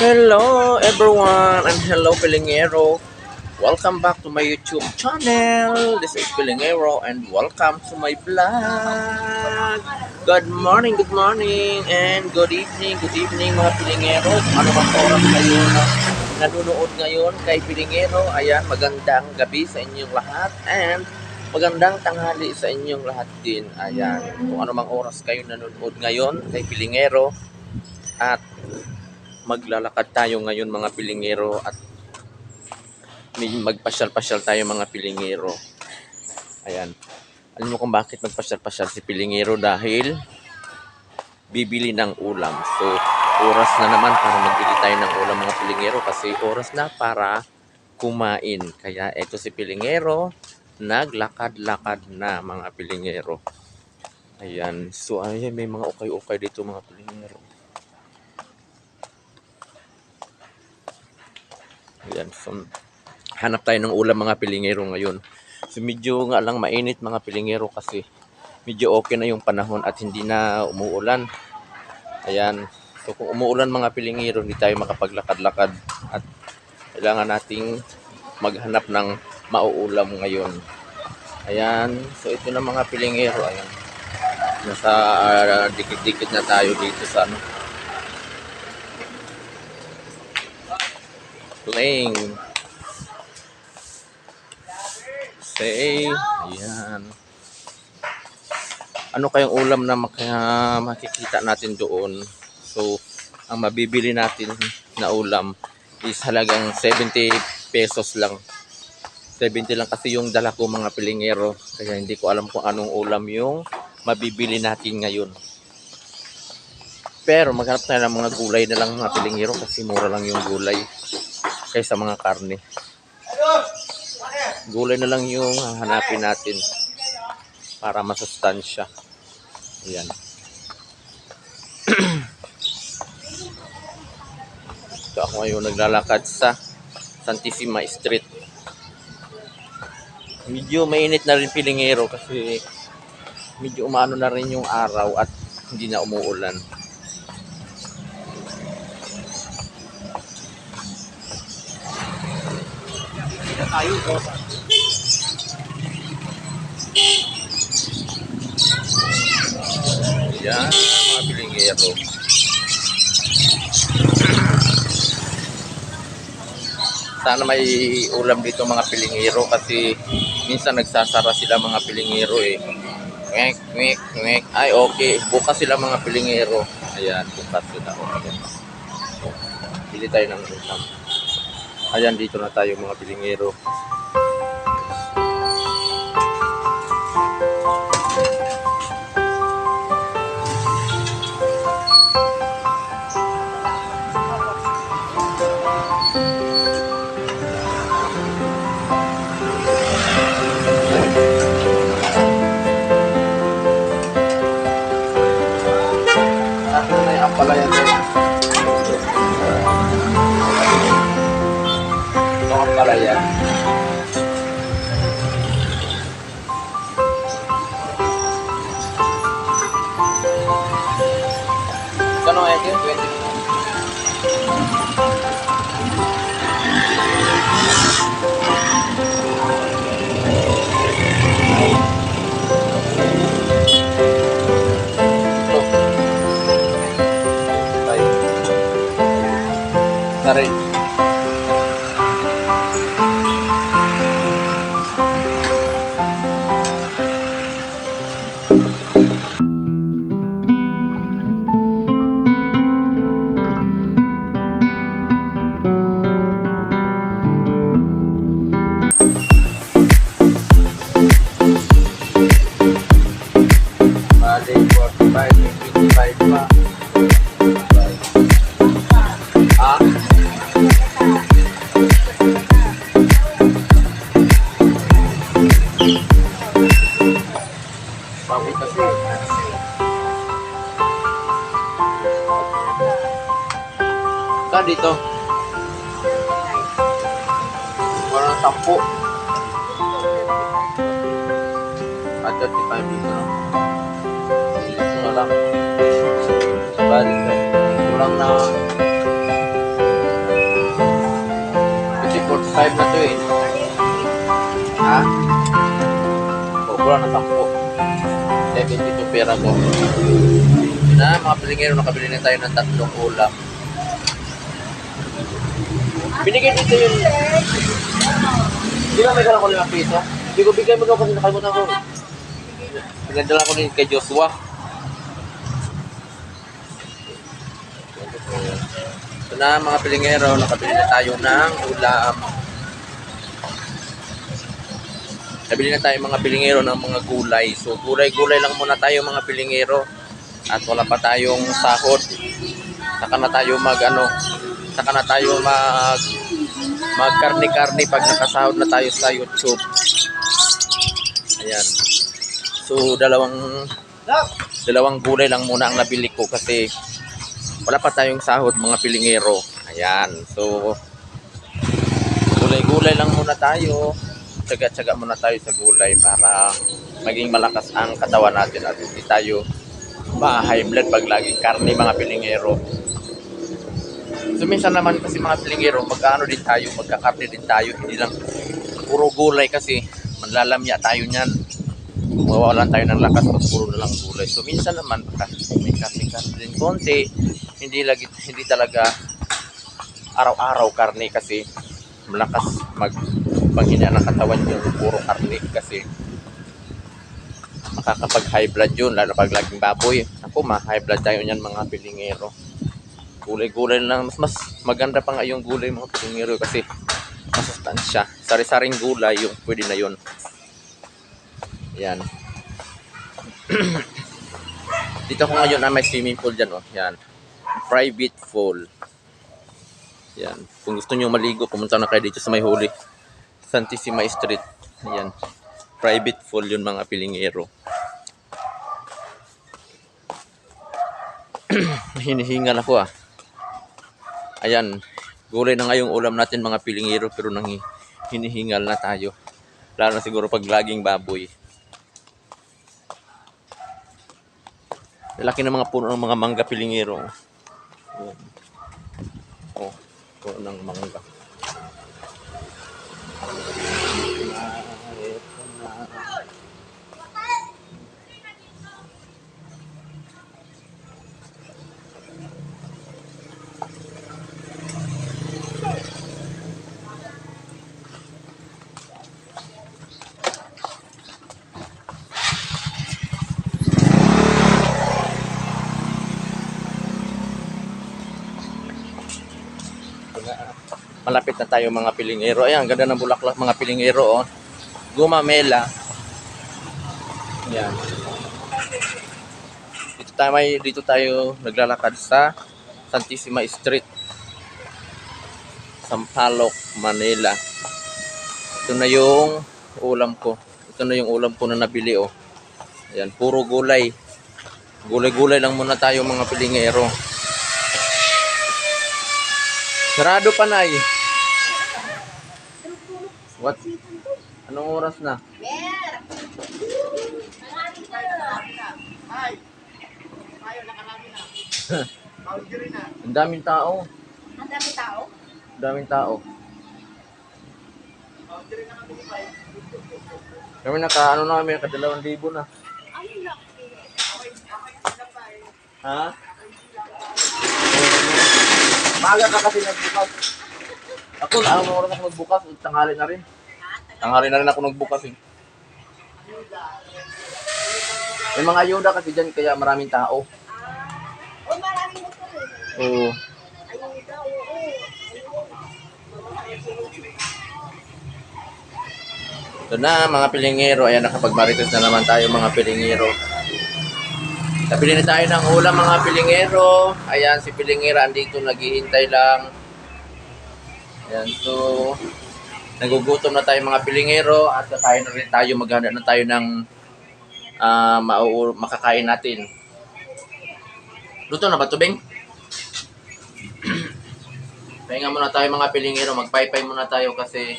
Hello everyone and hello Pilingero. Welcome back to my YouTube channel. This is Pilingero and welcome to my vlog. Good morning and good evening mga Pilingero. Ano bang oras kayo na nanonood ngayon kay Pilingero? Ayan, magandang gabi sa inyong lahat and magandang tanghali sa inyong lahat din. Ayan, kung ano mang oras kayo nanonood ngayon kay Pilingero at maglalakad tayo ngayon mga Pilingero at magpasyal-pasyal tayo mga Pilingero. Ayan. Alam mo kung bakit magpasyal-pasyal si Pilingero? Dahil bibili ng ulam. So, oras na naman para magbili tayo ng ulam mga Pilingero kasi oras na para kumain. Kaya eto si Pilingero, naglakad-lakad na mga Pilingero. Ayan. So, ayan, may mga ukay-ukay dito mga Pilingero. Ayan. So, hanap tayo ng ulam mga Pilingero ngayon. So medyo nga lang mainit mga Pilingero kasi medyo okay na yung panahon at hindi na umuulan. Ayan. So kung umuulan mga Pilingero, hindi tayo makapaglakad-lakad at kailangan nating maghanap ng mauulam ngayon. Ayan. So ito na mga Pilingero. Ayan. Nasa dikit-dikit na tayo dito sa playing. Ayan. Ano kayang ulam na makikita natin doon? So, ang mabibili natin na ulam is halagang 70 pesos lang. 70 lang kasi yung dala ko mga Pilingero. Kaya hindi ko alam kung anong ulam yung mabibili natin ngayon. Pero maghanap tayo ng mga gulay na lang mga Pilingero kasi mura lang yung gulay kaysa mga karne. Gulay na lang yung hanapin natin para masustansya. Ayan. So ako ngayon naglalakad sa Santissima Street. Medyo mainit na rin Pilingero kasi medyo umano na rin yung araw at hindi na umuulan. Tayo po. Yan mga Pilingero. Sana may ulam dito mga Pilingero kasi minsan nagsasara sila mga Pilingero eh. Ngek, ngek, ngek. Ay okay, bukas sila mga Pilingero. Ayan, bukas sila. Okay. Bili tayo ng ulam. Ayan, dito na tayo mga Pilingero. Pala yan din. Ito ang pala yan. Kano nga yun? 20. Tari. Bali, 45, 25 pa. Bawi kasi. Saan dito? Parang 10. At 35 dito. Dito na lang. Balik na. Kulang na 25 na to eh. Ha? Sobra na 10. 72 pera mo. Na, mga pilingero, nakabili na tayo ng 3 ulam. Binigay dito yun. Di ba may kalang ko 5 piso? Hindi ko bigay mo daw kasi nakalimutan ko. Pinadala ko din kay Joshua. So na mga pilingero, nakabili na tayo ng ulam. Nabili na tayo mga pilingero ng mga gulay. So gulay-gulay lang muna tayo mga pilingero. At wala pa tayong sahod. Saka na tayo saka na tayo magkarni-karni pag nakasahod na tayo sa YouTube. Ayan. So dalawang gulay lang muna ang nabili ko kasi wala pa tayong sahod mga pilingero. Ayan. So gulay-gulay lang muna tayo. Tsaga-tsaga muna tayo sa gulay para maging malakas ang katawan natin at hindi tayo ma-high blood pag laging karne mga pilingero. So minsan naman kasi mga pilingero, magkakarne din tayo, hindi lang puro gulay kasi manlalamya tayo niyan. Mawawalan tayo ng lakas pag puro na lang gulay. So minsan naman may karne din konti, hindi talaga araw-araw karne kasi malakas paghina ng katawan yung puro karne kasi makakapag high blood yun lalo pag laging baboy. Ako ma-high blood tayo niyan mga pilingero. Gulay-gulay lang, mas maganda pa nga yung gulay mga pilingero kasi masustansya. Sari-saring gulay yung pwede na yun. Yan. Dito ko ngayon may swimming pool dyan oh. Yan. Private pool. Yan. Kung gusto niyo maligo, pumunta na kayo dito sa may huli. Santissima Street. Yan. Private pool yun mga pilingero. Hinihingal ako ah. Ayan. Gulay na nga yung ulam natin mga pilingero pero hinihingal na tayo. Lalo na siguro pag laging baboy. Laki ng mga puno ng mga mangga pilingero. Ayan. Oh, puno ng mangga. Malapit na tayo mga pilingero. Ayan, ganda ng bulaklak mga pilingero oh. Gumamela. Ayan. Dito tayo naglalakad sa Santissima Street. Sampaloc, Manila. Ito na yung ulam ko. Ito na yung ulam ko na nabili oh. Ayan, puro gulay. Gulay-gulay lang muna tayo mga pilingero. Sarado pa na eh. What? Anong oras na? Ang daming tao. Ang daming tao? Ang daming tao. Kami naka 2,000 na. Ha? Maaga ka kasi nagbukas. Ako na, anong oras ako nagbukas? Tanghali na rin. Tanghali na rin ako nagbukas eh. May mga ayuda kasi dyan kaya maraming tao. Oh, maraming motor eh. Oo. Ayuda, oo. Ito na mga pilingero. Ayan, nakapagmarites na naman tayo mga pilingero. Nabili na tayo ng ulam mga pilingero. Ayan, si pilingera andito naghihintay lang. Ayan, so nagugutom na tayo mga pilingero at kakain na rin tayo. Maghanda na tayo ng makakain natin. Luto na ba ito, Beng? Pahinga muna tayo mga pilingero. Magpaypay muna tayo kasi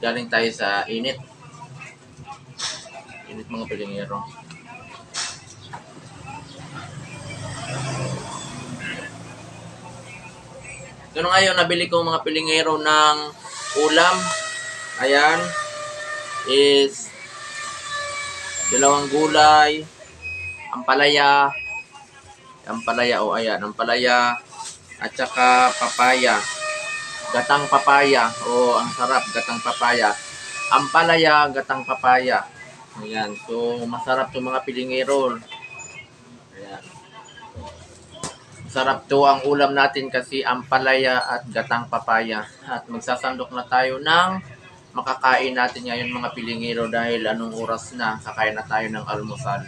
galing tayo sa init. Init mga pilingero. Ito na ngayon, nabili ko mga pilingero ng ulam. Ayan. Is dalawang gulay, ampalaya, ampalaya, at saka papaya. Gatang papaya. Oh, ang sarap, gatang papaya. Ampalaya, gatang papaya. Ayan. So, masarap 'tong mga pilingero. Ayan. Masarap 'to ang ulam natin kasi ampalaya at gatang papaya. At magsasandok na tayo ng makakain natin ngayon mga pilingero dahil anong oras na, kakain na tayo ng almusal.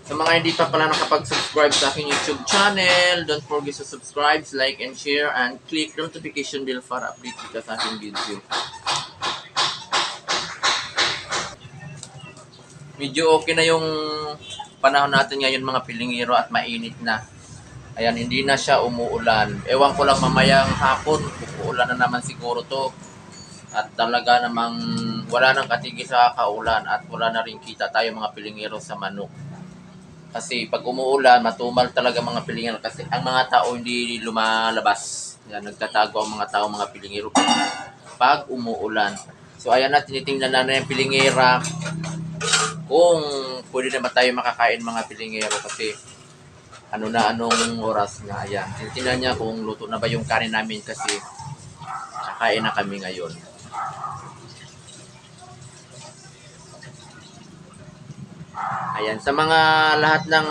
Sa mga hindi pa pala nakapag-subscribe sa aking YouTube channel, don't forget to subscribe, like, and share, and click the notification bell para update ka sa aking video. Medyo okay na yung panahon natin ngayon mga pilingero at mainit na. Ayan, hindi na siya umuulan. Ewan ko lang mamayang hapon, uulan na naman siguro to. At talaga namang wala nang katigil sa kaulan at wala na rin kita tayo mga pilingero sa manok. Kasi pag umuulan, matumal talaga mga pilingero kasi ang mga tao hindi lumalabas. Yan, nagtatago ang mga tao mga pilingero pag umuulan. So ayan na, tinitingnan na yung pilingera kung pwede na ba tayo makakain mga pilingero kasi anong oras na. Ayan, tinitingnan niya kung luto na ba yung kanin namin kasi kakain na kami ngayon. Ayan, sa mga lahat ng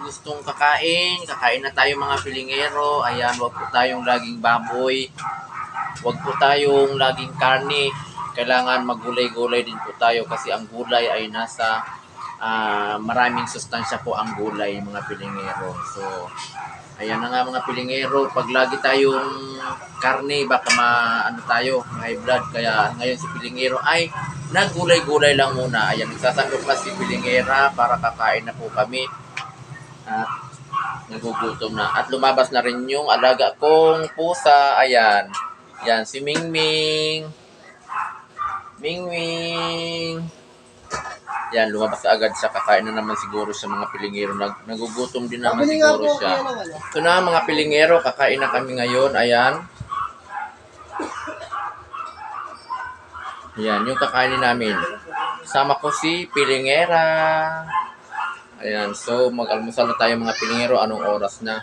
gustong kakain na tayo mga pilingero. Ayan, wag po tayong laging baboy. Wag po tayong laging karne. Kailangan maggulay-gulay din po tayo kasi ang gulay ay nasa maraming sustansya po ang gulay mga pilingero. So, ayan na nga mga pilingero, pag lagi tayong karne, baka tayo, high blood. Kaya ngayon si pilingero ay naggulay-gulay lang muna. Ayan, nagsasandok na si pilingera para kakain na po kami. At nagugutom na. At lumabas na rin yung alaga kong pusa. Ayan. Yan, si Mingming. Mingming. Yan, lumabas agad siya. Kakain na naman siguro sa mga pilingero. Nagugutom din naman siguro siya. Ito na mga pilingero, kakain na kami ngayon. Ayan. Ayan, yung kakainin namin. Kasama ko si pilingera. Ayan, so mag-almusal na tayo mga pilingero. Anong oras na?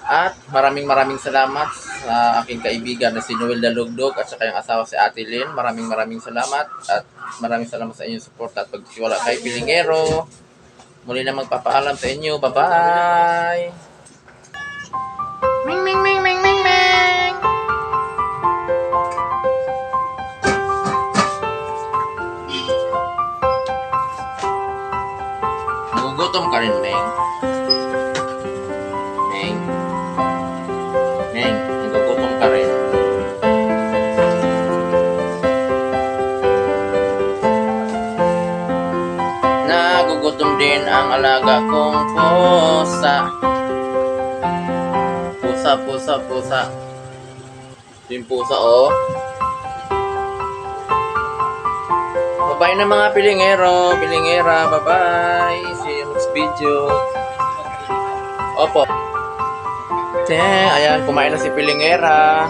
At maraming salamat sa aking kaibigan na si Noel Dalugdog at saka yung asawa si Ate Lynn. Maraming salamat at maraming salamat sa inyong support at pagtiwala kay pilingero. Muli na magpapaalam sa inyo. Bye-bye! Ming, ming, ming, ming, ming, ming! Nagugutom ka rin, Meng. Meng. Meng, nagugutom ka rin. Nagugutom din ang alaga kong pusa. Pusa. Ito yung pusa, oh. Bye-bye na mga pilingero, pilingera. Bye-bye. See you next video. Opo. Ayan, kumain na si pilingera.